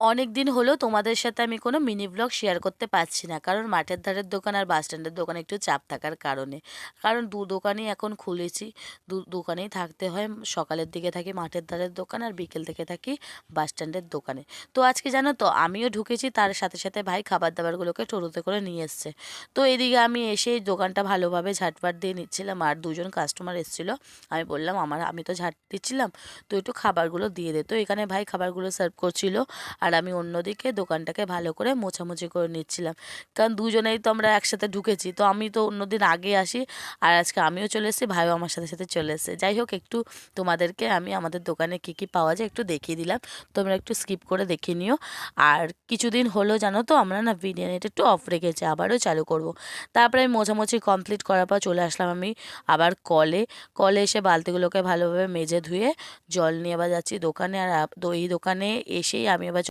অনেক দিন হলো তোমাদের সাথে আমি কোনো মিনি ব্লগ শেয়ার করতে পারছি না, কারণ মাঠের ধারের দোকান আর বাস স্ট্যান্ডের দোকানে একটু চাপ থাকার কারণে। কারণ দু দোকানই এখন খুলেছি, দু দোকানেই থাকতে হয়। সকালের দিকে থাকি মাঠের ধারের দোকান আর বিকেল থেকে থাকি বাস স্ট্যান্ডের দোকানে। তো আজকে জানো তো আমিও ঢুকেছি, তার সাথে সাথে ভাই খাবার দাবারগুলোকে টোটোতে করে নিয়ে এসছে। তো এদিকে আমি এসে দোকানটা ভালোভাবে ঝাঁটপাট দিয়ে নিচ্ছিলাম, আর দুজন কাস্টমার এসেছিলো। আমি বললাম আমি তো ঝাঁট দিচ্ছিলাম, তো একটু খাবারগুলো দিয়ে দে। তো এখানে ভাই খাবারগুলো সার্ভ করছিল, আর আমি অন্যদিকে দোকানটাকে ভালো করে মোছামুছি করে নিচ্ছিলাম। কারণ দুজনেই তো আমরা একসাথে ঢুকেছি, তো আমি তো অন্যদিন আগে আসি, আর আজকে আমিও চলে এসেছি, ভাইও আমার সাথে সাথে চলে এসেছে। যাই হোক, একটু তোমাদেরকে আমি আমাদের দোকানে কী কী পাওয়া যায় একটু দেখিয়ে দিলাম, তোমরা একটু স্কিপ করে দেখে নিও। আর কিছুদিন হলো জানো তো আমরা না ভিডিওটা একটু অফ রেখেছি, আবারও চালু করব। তারপরে আমি মোছামুছি কমপ্লিট করার পর চলে আসলাম আমি আবার কলে। কলে এসে বালতিগুলোকে ভালোভাবে মেজে ধুয়ে জল নিয়ে আবার যাচ্ছি দোকানে। আর এই দোকানে এসেই আমি আবার